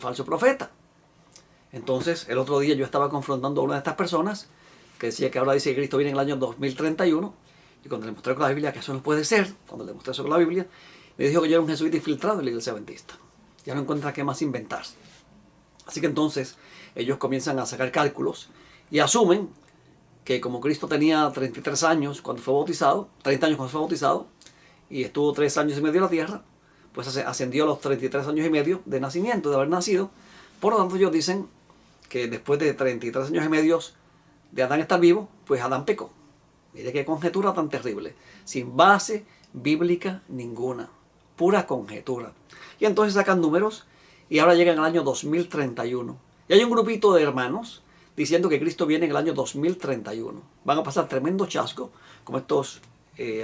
falso profeta. Entonces, el otro día yo estaba confrontando a una de estas personas que decía que ahora dice que Cristo viene en el año 2031, y cuando le mostré con la Biblia que eso no puede ser, cuando le mostré eso con la Biblia, me dijo que yo era un jesuita infiltrado en la iglesia adventista. Ya no encuentra qué más inventar. Así que entonces ellos comienzan a sacar cálculos y asumen que como Cristo tenía 33 años cuando fue bautizado, 30 años cuando fue bautizado, y estuvo 3 años y medio en la tierra, pues ascendió a los 33 años y medio de nacimiento, de haber nacido. Por lo tanto, ellos dicen que después de 33 años y medio de Adán estar vivo, pues Adán pecó. Mire qué conjetura tan terrible, sin base bíblica ninguna, pura conjetura. Y entonces sacan números y ahora llegan al año 2031. Y hay un grupito de hermanos diciendo que Cristo viene en el año 2031. Van a pasar tremendo chasco, como estos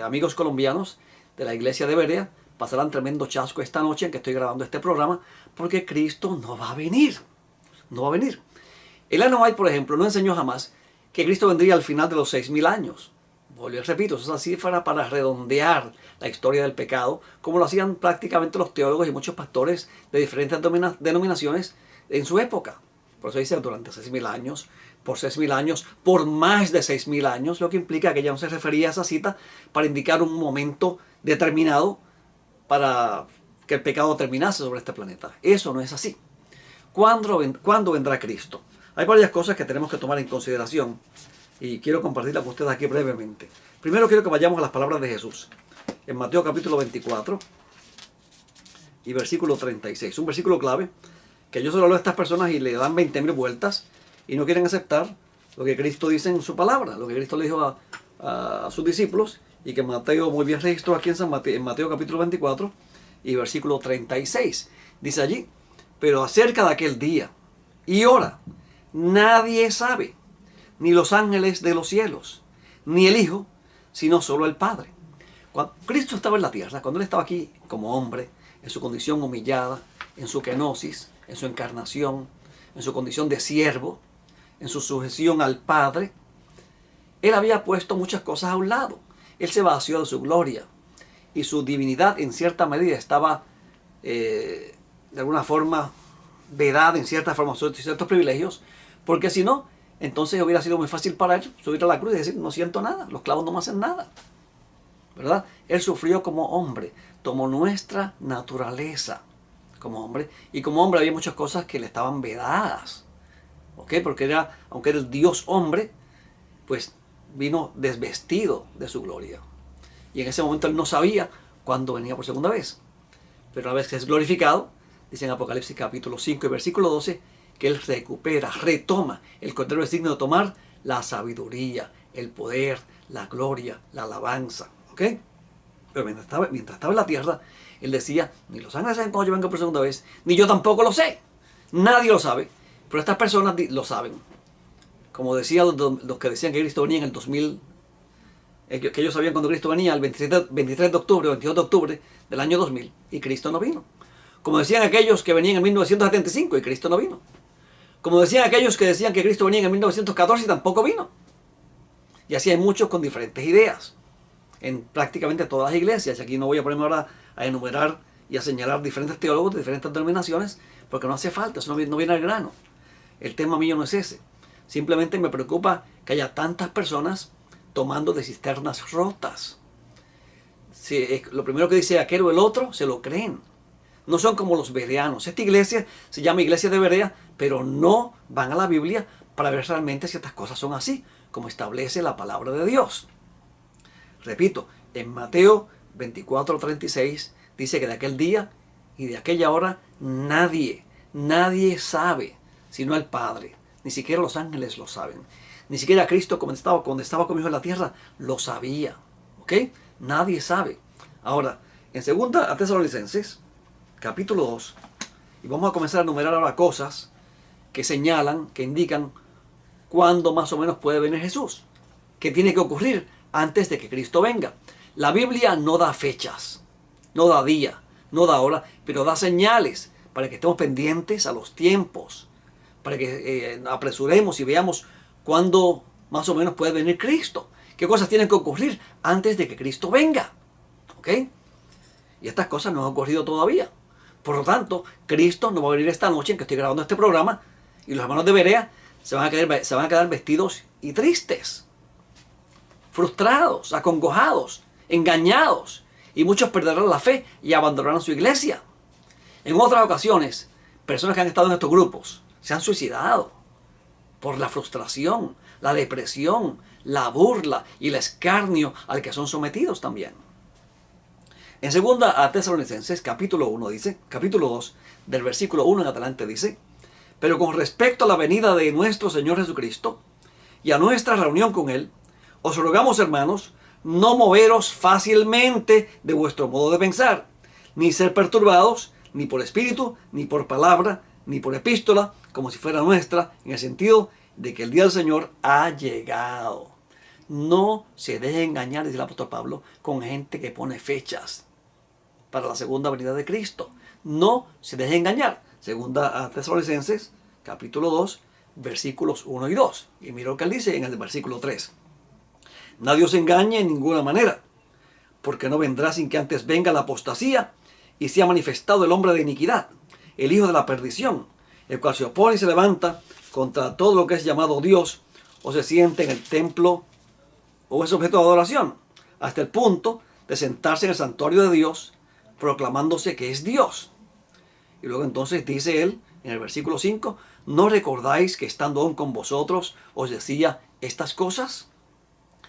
amigos colombianos de la iglesia de Berea pasarán tremendo chasco esta noche en que estoy grabando este programa, porque Cristo no va a venir. No va a venir. Ellen White, por ejemplo, no enseñó jamás que Cristo vendría al final de los 6.000 años. Volví, repito, esa cifra para redondear la historia del pecado, como lo hacían prácticamente los teólogos y muchos pastores de diferentes denominaciones en su época. Por eso dice durante 6.000 años, por 6.000 años, por más de 6.000 años, lo que implica que ya no se refería a esa cita para indicar un momento determinado para que el pecado terminase sobre este planeta. Eso no es así. ¿Cuándo vendrá Cristo? Hay varias cosas que tenemos que tomar en consideración y quiero compartirlas con ustedes aquí brevemente. Primero quiero que vayamos a las palabras de Jesús. En Mateo capítulo 24 y versículo 36. Un versículo clave que yo se lo hablo a estas personas y le dan 20.000 vueltas y no quieren aceptar lo que Cristo dice en su palabra, lo que Cristo le dijo a sus discípulos y que Mateo muy bien registró aquí en Mateo capítulo 24 y versículo 36. Dice allí: pero acerca de aquel día y hora nadie sabe, ni los ángeles de los cielos, ni el Hijo, sino solo el Padre. Cuando Cristo estaba en la tierra, cuando Él estaba aquí como hombre, en su condición humillada, en su kenosis, en su encarnación, en su condición de siervo, en su sujeción al Padre, Él había puesto muchas cosas a un lado. Él se vació de su gloria y su divinidad en cierta medida estaba de alguna forma vedada en cierta forma ciertos privilegios, porque si no, entonces hubiera sido muy fácil para Él subir a la cruz y decir: no siento nada, los clavos no me hacen nada, ¿verdad? Él sufrió como hombre, tomó nuestra naturaleza como hombre, y como hombre había muchas cosas que le estaban vedadas, ¿ok? Porque aunque era el Dios hombre, pues vino desvestido de su gloria. Y en ese momento Él no sabía cuándo venía por segunda vez. Pero una vez que es glorificado, dice en Apocalipsis capítulo 5 y versículo 12, que Él recupera, retoma. El Cordero es digno de tomar la sabiduría, el poder, la gloria, la alabanza. ¿Ok? Pero mientras estaba en la tierra, Él decía: ni los ángeles saben cuándo yo vengo por segunda vez, ni yo tampoco lo sé. Nadie lo sabe. Pero estas personas lo saben. Como decía los que decían que Cristo venía en el 2000, que ellos sabían cuando Cristo venía el 23 de octubre, 22 de octubre del año 2000, y Cristo no vino. Como decían aquellos que venían en 1975 y Cristo no vino. Como decían aquellos que decían que Cristo venía en 1914 y tampoco vino. Y así hay muchos con diferentes ideas en prácticamente todas las iglesias. Y aquí no voy a ponerme ahora a enumerar y a señalar diferentes teólogos de diferentes denominaciones, porque no hace falta, eso no viene al grano. El tema mío no es ese. Simplemente me preocupa que haya tantas personas tomando de cisternas rotas. Si lo primero que dice aquel o el otro, se lo creen. No son como los bereanos. Esta iglesia se llama Iglesia de Berea, pero no van a la Biblia para ver realmente si estas cosas son así, como establece la palabra de Dios. Repito, en Mateo 24:36 dice que de aquel día y de aquella hora nadie sabe, sino el Padre. Ni siquiera los ángeles lo saben. Ni siquiera Cristo, cuando estaba conmigo en la tierra, lo sabía. ¿Ok? Nadie sabe. Ahora, en 2 Tesalonicenses, capítulo 2, y vamos a comenzar a enumerar ahora cosas que señalan, que indican cuándo más o menos puede venir Jesús. ¿Qué tiene que ocurrir antes de que Cristo venga? La Biblia no da fechas, no da día, no da hora, pero da señales para que estemos pendientes a los tiempos, para que apresuremos y veamos cuándo más o menos puede venir Cristo. ¿Qué cosas tienen que ocurrir antes de que Cristo venga? ¿Ok? Y estas cosas no han ocurrido todavía. Por lo tanto, Cristo no va a venir esta noche en que estoy grabando este programa y los hermanos de Berea se van a quedar vestidos y tristes, frustrados, acongojados, engañados, y muchos perderán la fe y abandonarán su iglesia. En otras ocasiones, personas que han estado en estos grupos se han suicidado por la frustración, la depresión, la burla y el escarnio al que son sometidos también. En 2 a Tesalonicenses, capítulo 1 dice, capítulo 2, del versículo 1 en adelante dice: pero con respecto a la venida de nuestro Señor Jesucristo y a nuestra reunión con Él, os rogamos, hermanos, no moveros fácilmente de vuestro modo de pensar, ni ser perturbados, ni por espíritu, ni por palabra, ni por epístola, como si fuera nuestra, en el sentido de que el día del Señor ha llegado. No se deje engañar, dice el apóstol Pablo, con gente que pone fechas para la segunda venida de Cristo. No se deje engañar. 2 a Tesalonicenses, capítulo 2, versículos 1 y 2. Y mira lo que él dice en el versículo 3. Nadie os engañe en ninguna manera, porque no vendrá sin que antes venga la apostasía y sea manifestado el hombre de iniquidad, el hijo de la perdición, el cual se opone y se levanta contra todo lo que es llamado Dios o se siente en el templo o es objeto de adoración, hasta el punto de sentarse en el santuario de Dios, proclamándose que es Dios. Y luego entonces dice él en el versículo 5, ¿no recordáis que estando aún con vosotros os decía estas cosas?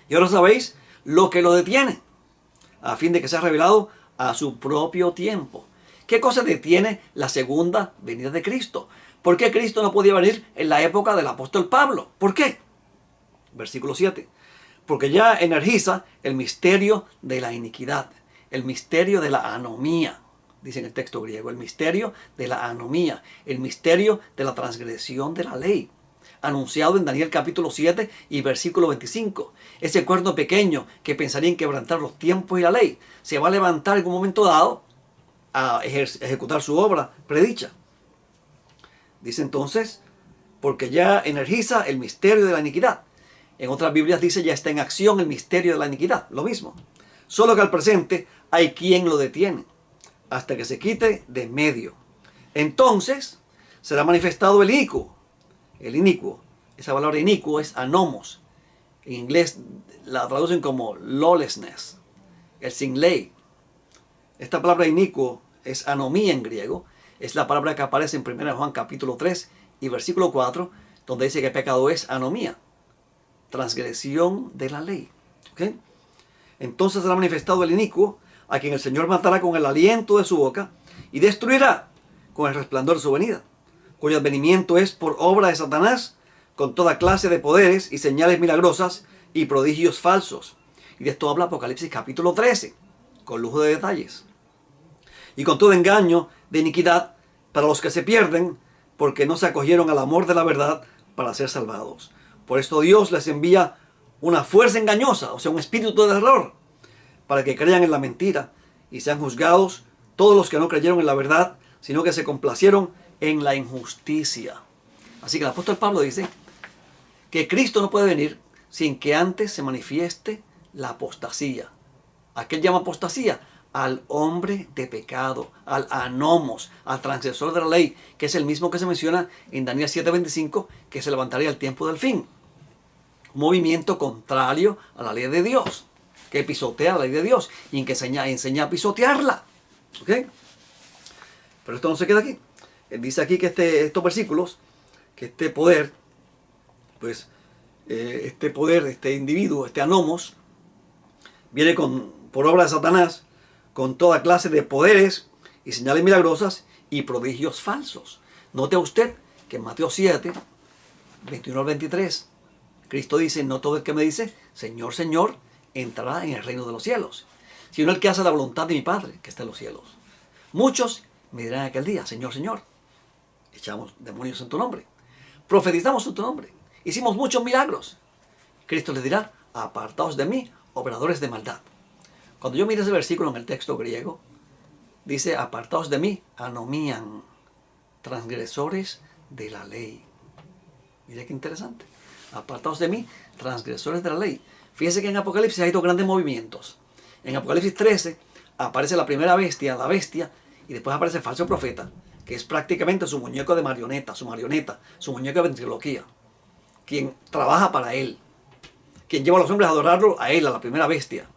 Y ahora sabéis lo que lo detiene, a fin de que sea revelado a su propio tiempo. ¿Qué cosa detiene la segunda venida de Cristo? ¿Por qué Cristo no podía venir en la época del apóstol Pablo? ¿Por qué? Versículo 7. Porque ya energiza el misterio de la iniquidad, el misterio de la anomía, dice en el texto griego, el misterio de la anomía, el misterio de la transgresión de la ley, anunciado en Daniel capítulo 7 y versículo 25. Ese cuerno pequeño que pensaría en quebrantar los tiempos y la ley, se va a levantar en un momento dado a ejecutar su obra predicha. Dice entonces, porque ya energiza el misterio de la iniquidad. En otras Biblias dice, ya está en acción el misterio de la iniquidad, lo mismo. Solo que al presente hay quien lo detiene, hasta que se quite de en medio. Entonces será manifestado el inicuo. El inicuo, esa palabra inicuo es anomos. En inglés la traducen como lawlessness, el sin ley. Esta palabra inicuo es anomía en griego. Es la palabra que aparece en 1 Juan capítulo 3 y versículo 4, donde dice que pecado es anomía, transgresión de la ley. ¿Okay? Entonces será manifestado el inicuo, a quien el Señor matará con el aliento de su boca y destruirá con el resplandor de su venida, cuyo advenimiento es por obra de Satanás, con toda clase de poderes y señales milagrosas y prodigios falsos. Y de esto habla Apocalipsis capítulo 13, con lujo de detalles. Y con todo engaño de iniquidad para los que se pierden, porque no se acogieron al amor de la verdad para ser salvados. Por esto Dios les envía una fuerza engañosa, o sea, un espíritu de error, para que crean en la mentira y sean juzgados todos los que no creyeron en la verdad, sino que se complacieron en la injusticia. Así que el apóstol Pablo dice que Cristo no puede venir sin que antes se manifieste la apostasía. ¿A qué llama apostasía? Al hombre de pecado, al anomos, al transgresor de la ley, que es el mismo que se menciona en Daniel 7:25, que se levantaría al tiempo del fin. Un movimiento contrario a la ley de Dios, que pisotea la ley de Dios y en que enseña a pisotearla. ¿Ok? Pero esto no se queda aquí. Él dice aquí que estos versículos, que este poder, pues, este individuo, este anomos, viene por obra de Satanás, con toda clase de poderes y señales milagrosas y prodigios falsos. Note usted que en Mateo 7, 21 al 23, Cristo dice, no todo el que me dice, Señor, Señor, entrará en el reino de los cielos, sino el que hace la voluntad de mi Padre, que está en los cielos. Muchos me dirán en aquel día, Señor, Señor, echamos demonios en tu nombre, profetizamos en tu nombre, hicimos muchos milagros. Cristo les dirá, apartaos de mí, obradores de maldad. Cuando yo miro ese versículo en el texto griego, dice, apartaos de mí, anomían, transgresores de la ley. Mira qué interesante. Apartaos de mí, transgresores de la ley. Fíjense que en Apocalipsis hay dos grandes movimientos. En Apocalipsis 13 aparece la primera bestia, la bestia, Y después aparece el falso profeta, que es prácticamente su muñeco de marioneta, su muñeco de ventriloquía, quien trabaja para él, quien lleva a los hombres a adorarlo a él, a la primera bestia.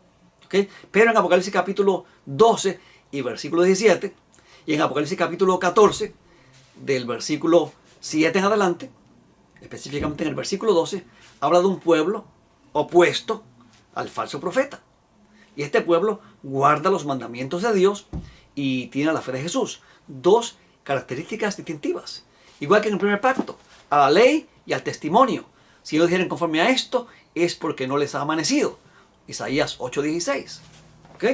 ¿Okay? Pero en Apocalipsis capítulo 12 y versículo 17, y en Apocalipsis capítulo 14, del versículo 7 en adelante, específicamente en el versículo 12, habla de un pueblo opuesto al falso profeta. Y este pueblo guarda los mandamientos de Dios y tiene la fe de Jesús. Dos características distintivas. Igual que en el primer pacto, a la ley y al testimonio. Si no dijeran conforme a esto, es porque no les ha amanecido. Isaías 8:16. ¿Ok?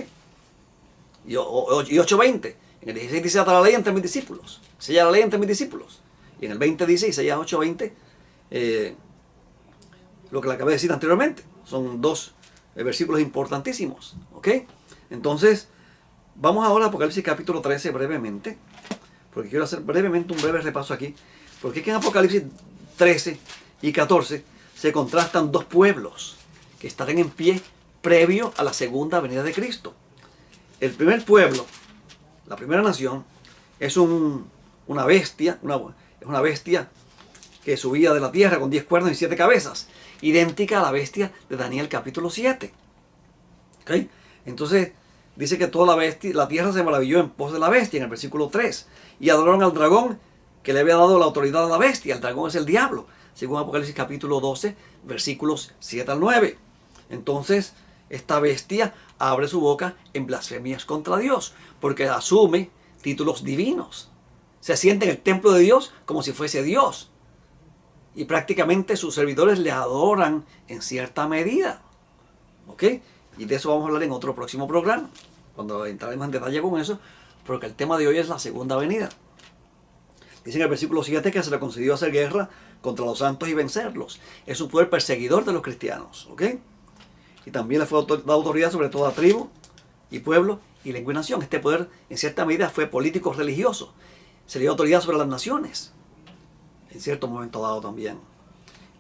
Y 8:20. En el 16 dice: ata la ley entre mis discípulos. Sella la ley entre mis discípulos. Y en el 20 dice, Isaías 8:20, lo que le acabé de decir anteriormente. Son dos versículos importantísimos. ¿Ok? Entonces, vamos ahora a Apocalipsis capítulo 13 brevemente. Porque quiero hacer brevemente un breve repaso aquí. Porque es que en Apocalipsis 13 y 14 se contrastan dos pueblos que estarán en pie previo a la segunda venida de Cristo. El primer pueblo, la primera nación, es una bestia, es una bestia que subía de la tierra con 10 cuernos y 7 cabezas, idéntica a la bestia de Daniel capítulo 7. ¿Okay? Entonces dice que toda la tierra se maravilló en pos de la bestia en el versículo 3, y adoraron al dragón que le había dado la autoridad a la bestia. El dragón es el diablo, según Apocalipsis capítulo 12, versículos 7 al 9. Entonces, esta bestia abre su boca en blasfemias contra Dios, porque asume títulos divinos. Se siente en el templo de Dios como si fuese Dios. Y prácticamente sus servidores le adoran en cierta medida. ¿Ok? Y de eso vamos a hablar en otro próximo programa, cuando entraremos en detalle con eso, porque el tema de hoy es la segunda venida. Dice en el versículo 7 que se le concedió hacer guerra contra los santos y vencerlos. Es un poder perseguidor de los cristianos. ¿Ok? Y también le fue dada autoridad sobre toda tribu y pueblo y lengua y nación. Este poder en cierta medida fue político religioso. Se le dio autoridad sobre las naciones, en cierto momento dado también.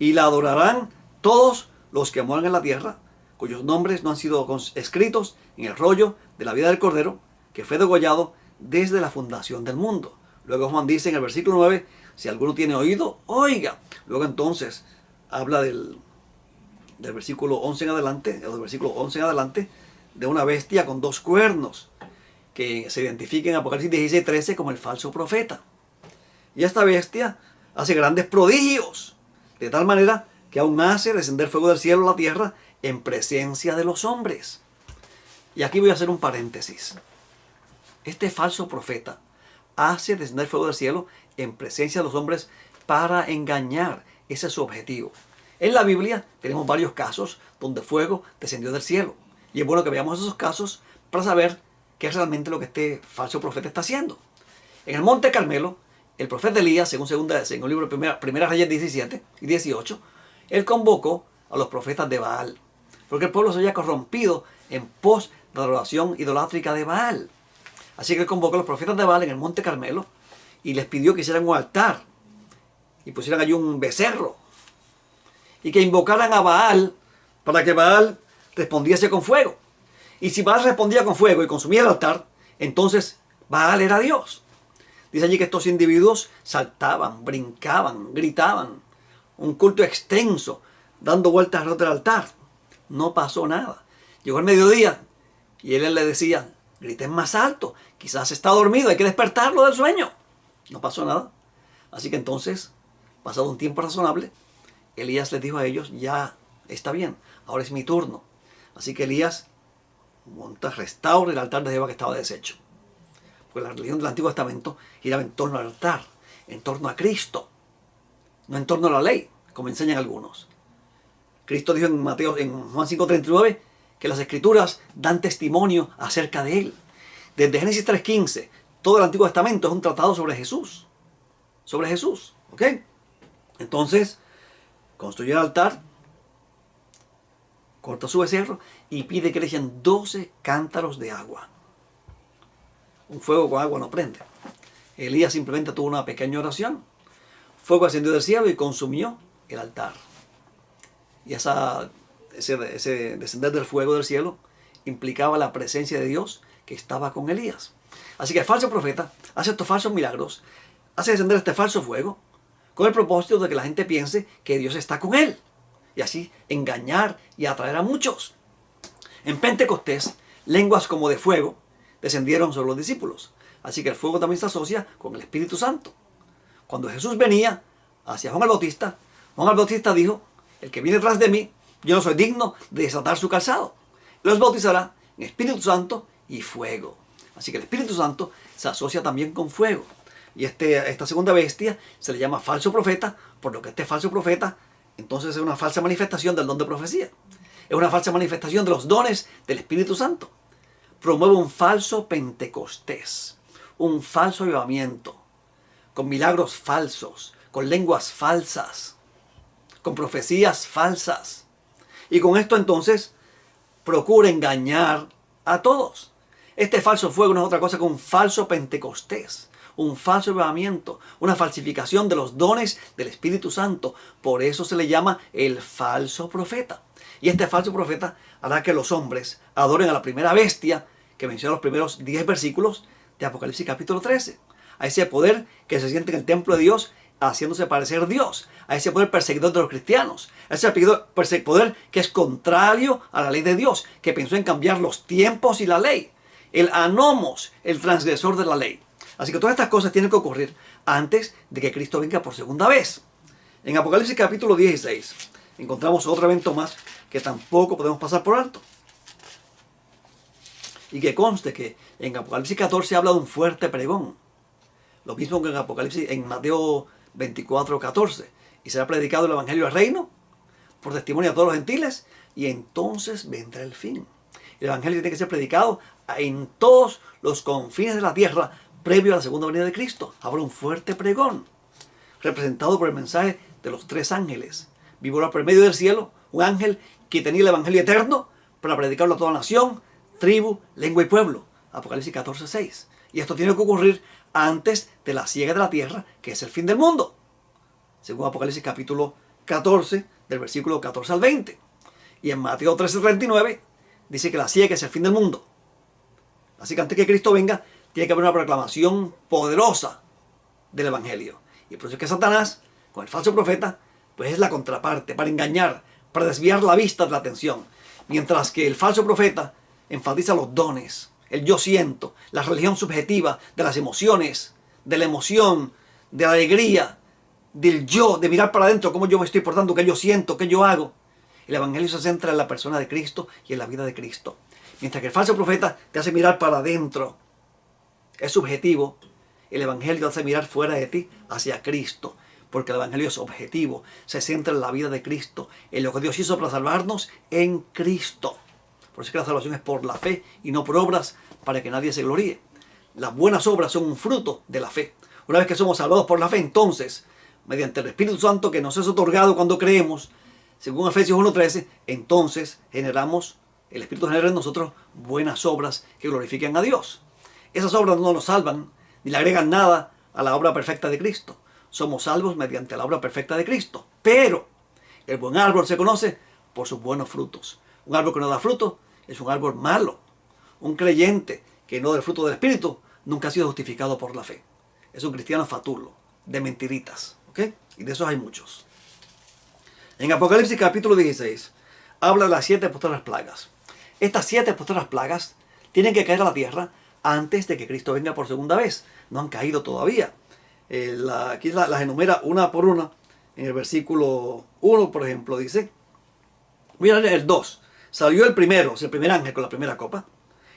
Y la adorarán todos los que moran en la tierra, cuyos nombres no han sido escritos en el rollo de la vida del Cordero, que fue degollado desde la fundación del mundo. Luego Juan dice en el versículo 9, si alguno tiene oído, oiga. Luego entonces habla del versículo 11 en adelante, o del versículo 11 en adelante, de una bestia con 2 cuernos, que se identifica en Apocalipsis 16:13 como el falso profeta. Y esta bestia hace grandes prodigios, de tal manera que aún hace descender fuego del cielo a la tierra en presencia de los hombres. Y aquí voy a hacer un paréntesis. Este falso profeta hace descender fuego del cielo en presencia de los hombres para engañar. Ese es su objetivo. En la Biblia tenemos varios casos donde fuego descendió del cielo. Y es bueno que veamos esos casos para saber qué es realmente lo que este falso profeta está haciendo. En el Monte Carmelo, el profeta Elías, según el libro de Primera Reyes 17 y 18, él convocó a los profetas de Baal, porque el pueblo se había corrompido en pos de la adoración idolátrica de Baal. Así que él convocó a los profetas de Baal en el Monte Carmelo y les pidió que hicieran un altar y pusieran allí un becerro y que invocaran a Baal para que Baal respondiese con fuego. Y si Baal respondía con fuego y consumía el altar, entonces Baal era Dios. Dice allí que estos individuos saltaban, brincaban, gritaban, un culto extenso, dando vueltas alrededor del altar. No pasó nada. Llegó el mediodía y él le decía, griten más alto, quizás está dormido, hay que despertarlo del sueño. No pasó nada. Así que entonces, pasado un tiempo razonable, Elías les dijo a ellos, ya está bien, ahora es mi turno. Así que Elías restaura el altar de Jehová que estaba deshecho. Porque la religión del Antiguo Testamento giraba en torno al altar, en torno a Cristo, no en torno a la ley, como enseñan algunos. Cristo dijo en Juan 5:39 que las Escrituras dan testimonio acerca de Él. Desde Génesis 3:15, todo el Antiguo Testamento es un tratado sobre Jesús. Sobre Jesús, ¿ok? Entonces, construyó el altar, corta su becerro y pide que le echen 12 cántaros de agua. Un fuego con agua no prende. Elías simplemente tuvo una pequeña oración. Fuego ascendió del cielo y consumió el altar. Y ese descender del fuego del cielo implicaba la presencia de Dios que estaba con Elías. Así que el falso profeta hace estos falsos milagros, hace descender este falso fuego, con el propósito de que la gente piense que Dios está con él, y así engañar y atraer a muchos. En Pentecostés, lenguas como de fuego descendieron sobre los discípulos. Así que el fuego también se asocia con el Espíritu Santo. Cuando Jesús venía hacia Juan el Bautista dijo: el que viene tras de mí, yo no soy digno de desatar su calzado. Los bautizará en Espíritu Santo y fuego. Así que el Espíritu Santo se asocia también con fuego. Y esta segunda bestia se le llama falso profeta, por lo que este falso profeta entonces es una falsa manifestación del don de profecía. Es una falsa manifestación de los dones del Espíritu Santo. Promueve un falso Pentecostés, un falso avivamiento, con milagros falsos, con lenguas falsas, con profecías falsas. Y con esto entonces procura engañar a todos. Este falso fuego no es otra cosa que un falso Pentecostés, un falso avivamiento, una falsificación de los dones del Espíritu Santo. Por eso se le llama el falso profeta. Y este falso profeta hará que los hombres adoren a la primera bestia que menciona los primeros 10 versículos de Apocalipsis capítulo 13. A ese poder que se siente en el templo de Dios haciéndose parecer Dios. A ese poder perseguidor de los cristianos. A ese poder que es contrario a la ley de Dios, que pensó en cambiar los tiempos y la ley. El anomos, el transgresor de la ley. Así que todas estas cosas tienen que ocurrir antes de que Cristo venga por segunda vez. En Apocalipsis capítulo 16 encontramos otro evento más que tampoco podemos pasar por alto. Y que conste que en Apocalipsis 14 habla de un fuerte pregón. Lo mismo que en Mateo 24:14. Y será predicado el Evangelio del Reino por testimonio a todos los gentiles, y entonces vendrá el fin. El Evangelio tiene que ser predicado en todos los confines de la tierra previo a la segunda venida de Cristo. Habrá un fuerte pregón, representado por el mensaje de los 3 ángeles. Vivorá por el medio del cielo un ángel que tenía el Evangelio eterno para predicarlo a toda nación, tribu, lengua y pueblo. Apocalipsis 14:6. Y esto tiene que ocurrir antes de la siega de la tierra, que es el fin del mundo, según Apocalipsis capítulo 14, del versículo 14 al 20. Y en Mateo 13:39 dice que la siega es el fin del mundo. Así que antes que Cristo venga, tiene que haber una proclamación poderosa del Evangelio. Y por eso es que Satanás, con el falso profeta, pues es la contraparte, para engañar, para desviar la vista de la atención. Mientras que el falso profeta enfatiza los dones, el yo siento, la religión subjetiva de las emociones, de la emoción, de la alegría, del yo, de mirar para adentro, cómo yo me estoy portando, qué yo siento, qué yo hago. El Evangelio se centra en la persona de Cristo y en la vida de Cristo. Mientras que el falso profeta te hace mirar para adentro, es subjetivo, el Evangelio te hace mirar fuera de ti hacia Cristo. Porque el Evangelio es objetivo, se centra en la vida de Cristo, en lo que Dios hizo para salvarnos en Cristo. Por eso es que la salvación es por la fe y no por obras, para que nadie se gloríe. Las buenas obras son un fruto de la fe. Una vez que somos salvados por la fe, entonces, mediante el Espíritu Santo que nos es otorgado cuando creemos, según Efesios 1:13, entonces el Espíritu genera en nosotros buenas obras que glorifiquen a Dios. Esas obras no nos salvan ni le agregan nada a la obra perfecta de Cristo. Somos salvos mediante la obra perfecta de Cristo. Pero el buen árbol se conoce por sus buenos frutos. Un árbol que no da fruto es un árbol malo. Un creyente que no da el fruto del Espíritu nunca ha sido justificado por la fe. Es un cristiano fatulo, de mentiritas. ¿Ok? Y de esos hay muchos. En Apocalipsis capítulo 16 habla de las 7 postreras plagas. Estas 7 postreras plagas tienen que caer a la tierra antes de que Cristo venga por segunda vez. No han caído todavía. Aquí las enumera una por una. En el versículo 1, por ejemplo, dice, voy a leer el 2. Salió el primer ángel con la primera copa,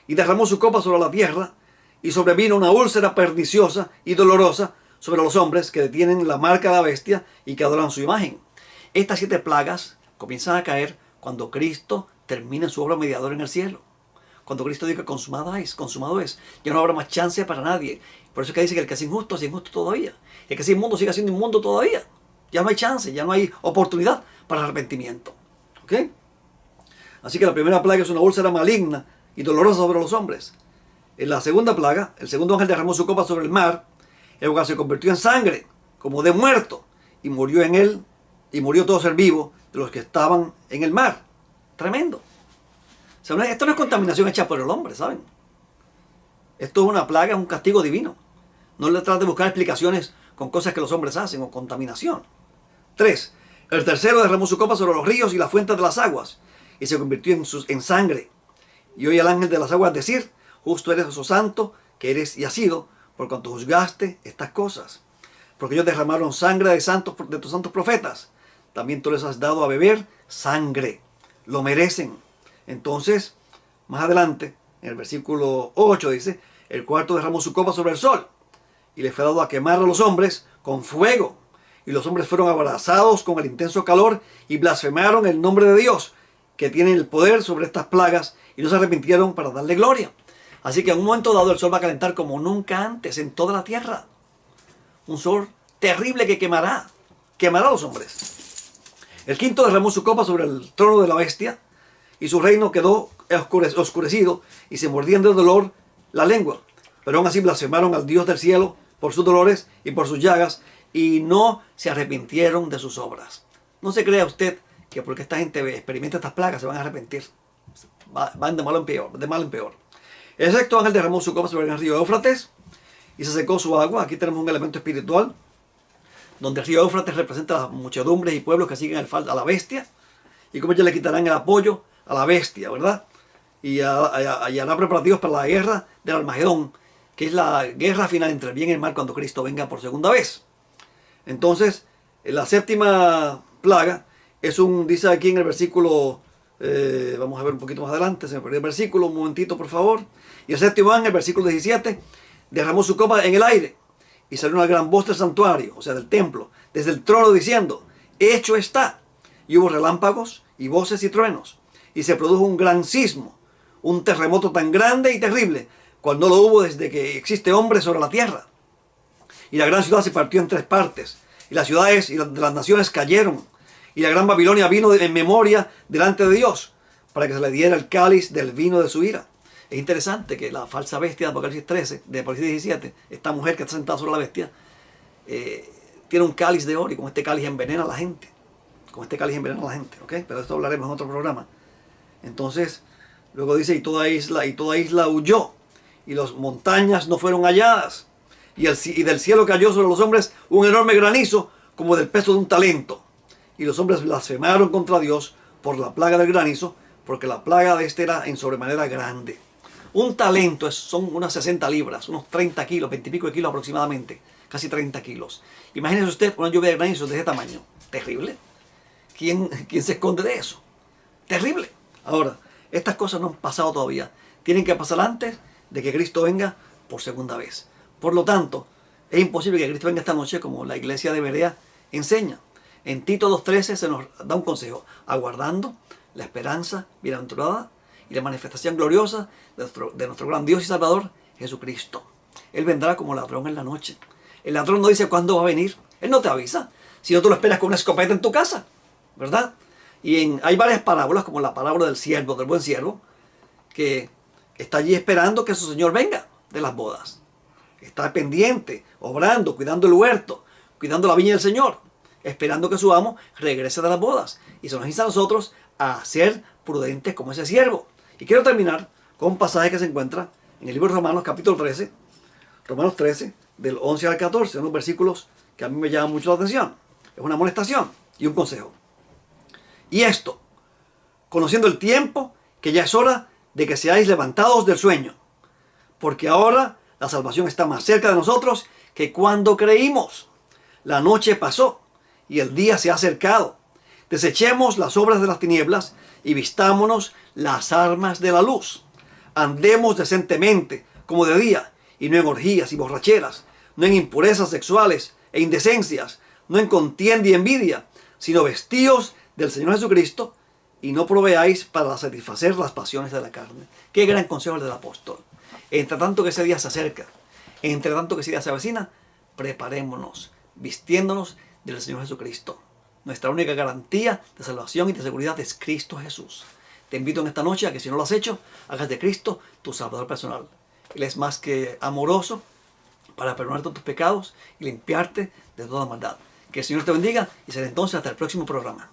y derramó su copa sobre la tierra, y sobrevino una úlcera perniciosa y dolorosa sobre los hombres que detienen la marca de la bestia y que adoran su imagen. Estas 7 plagas comienzan a caer cuando Cristo termina su obra mediadora en el cielo. Cuando Cristo diga consumado es, ya no habrá más chance para nadie. Por eso es que dice que el que es injusto todavía. El que es inmundo sigue siendo inmundo todavía. Ya no hay chance, ya no hay oportunidad para arrepentimiento. ¿Ok? Así que la primera plaga es una úlcera maligna y dolorosa sobre los hombres. En la segunda plaga, el segundo ángel derramó su copa sobre el mar. El lugar se convirtió en sangre, como de muerto, y murió en él, y murió todo ser vivo de los que estaban en el mar. Tremendo. O sea, esto no es contaminación hecha por el hombre, ¿saben? Esto es una plaga, es un castigo divino. No le trate de buscar explicaciones con cosas que los hombres hacen o contaminación. 3. El tercero derramó su copa sobre los ríos y las fuentes de las aguas y se convirtió en sangre. Y oye al ángel de las aguas decir: justo eres, oh santo, que eres y has sido, por cuanto juzgaste estas cosas. Porque ellos derramaron sangre de tus santos profetas. También tú les has dado a beber sangre. Lo merecen. Entonces, más adelante, en el versículo 8 dice: el cuarto derramó su copa sobre el sol y le fue dado a quemar a los hombres con fuego. Y los hombres fueron abrazados con el intenso calor y blasfemaron el nombre de Dios, que tiene el poder sobre estas plagas, y no se arrepintieron para darle gloria. Así que en un momento dado el sol va a calentar como nunca antes en toda la tierra. Un sol terrible que quemará a los hombres. El quinto derramó su copa sobre el trono de la bestia y su reino quedó oscurecido y se mordían de dolor la lengua. Pero aún así blasfemaron al Dios del cielo por sus dolores y por sus llagas y no se arrepintieron de sus obras. No se crea usted que porque esta gente experimenta estas plagas se van a arrepentir. Van de mal en peor, de mal en peor. El sexto ángel derramó su copa sobre el río Éufrates y se secó su agua. Aquí tenemos un elemento espiritual, donde el río Éufrates representa a las muchedumbres y pueblos que siguen a la bestia, y cómo ellos le quitarán el apoyo a la bestia, ¿verdad? Y hará preparativos para la guerra del Armagedón, que es la guerra final entre el bien y el mal cuando Cristo venga por segunda vez. Entonces, la séptima plaga dice aquí en el versículo, vamos a ver un poquito más adelante, se me perdió el versículo, un momentito por favor. Y el séptimo ángel, el versículo 17, derramó su copa en el aire y salió una gran voz del santuario, o sea del templo, desde el trono diciendo: hecho está. Y hubo relámpagos y voces y truenos, y se produjo un gran sismo, un terremoto tan grande y terrible, cual no lo hubo desde que existe hombre sobre la tierra. Y la gran ciudad se partió en 3 partes, y las ciudades y las naciones cayeron, y la gran Babilonia vino en memoria delante de Dios, para que se le diera el cáliz del vino de su ira. Es interesante que la falsa bestia de Apocalipsis 13, de Apocalipsis 17, esta mujer que está sentada sobre la bestia, tiene un cáliz de oro, y con este cáliz envenena a la gente. Con este cáliz envenena a la gente, ¿ok? Pero de esto hablaremos en otro programa. Entonces, luego dice: y toda isla huyó, y las montañas no fueron halladas, y del cielo cayó sobre los hombres un enorme granizo, como del peso de un talento. Y los hombres blasfemaron contra Dios por la plaga del granizo, porque la plaga de este era en sobremanera grande. Un talento son unas 60 libras, unos 30 kilos, 20 y pico de kilos aproximadamente, casi 30 kilos. Imagínese usted una lluvia de granizo de ese tamaño. Terrible. ¿Quién se esconde de eso? Terrible. Ahora, estas cosas no han pasado todavía. Tienen que pasar antes de que Cristo venga por segunda vez. Por lo tanto, es imposible que Cristo venga esta noche como la iglesia de Berea enseña. En Tito 2.13 se nos da un consejo: aguardando la esperanza bienaventurada y la manifestación gloriosa de nuestro gran Dios y Salvador, Jesucristo. Él vendrá como ladrón en la noche. El ladrón no dice cuándo va a venir. Él no te avisa, sino tú lo esperas con una escopeta en tu casa, ¿verdad? Y hay varias parábolas, como la parábola del siervo, del buen siervo, que está allí esperando que su señor venga de las bodas. Está pendiente, obrando, cuidando el huerto, cuidando la viña del Señor, esperando que su amo regrese de las bodas. Y se nos insta a nosotros a ser prudentes como ese siervo. Y quiero terminar con un pasaje que se encuentra en el libro de Romanos, capítulo 13, Romanos 13, del 11 al 14, unos versículos que a mí me llaman mucho la atención. Es una amonestación y un consejo. Y esto, conociendo el tiempo, que ya es hora de que seáis levantados del sueño, porque ahora la salvación está más cerca de nosotros que cuando creímos. La noche pasó y el día se ha acercado. Desechemos las obras de las tinieblas y vistámonos las armas de la luz. Andemos decentemente como de día, y no en orgías y borracheras, no en impurezas sexuales e indecencias, no en contienda y envidia, sino vestíos del Señor Jesucristo, y no proveáis para satisfacer las pasiones de la carne. Qué gran consejo el del apóstol. Entre tanto que ese día se acerca, entre tanto que ese día se avecina, preparémonos, vistiéndonos del Señor Jesucristo. Nuestra única garantía de salvación y de seguridad es Cristo Jesús. Te invito en esta noche a que, si no lo has hecho, hagas de Cristo tu Salvador personal. Él es más que amoroso para perdonarte tus pecados y limpiarte de toda maldad. Que el Señor te bendiga, y será entonces hasta el próximo programa.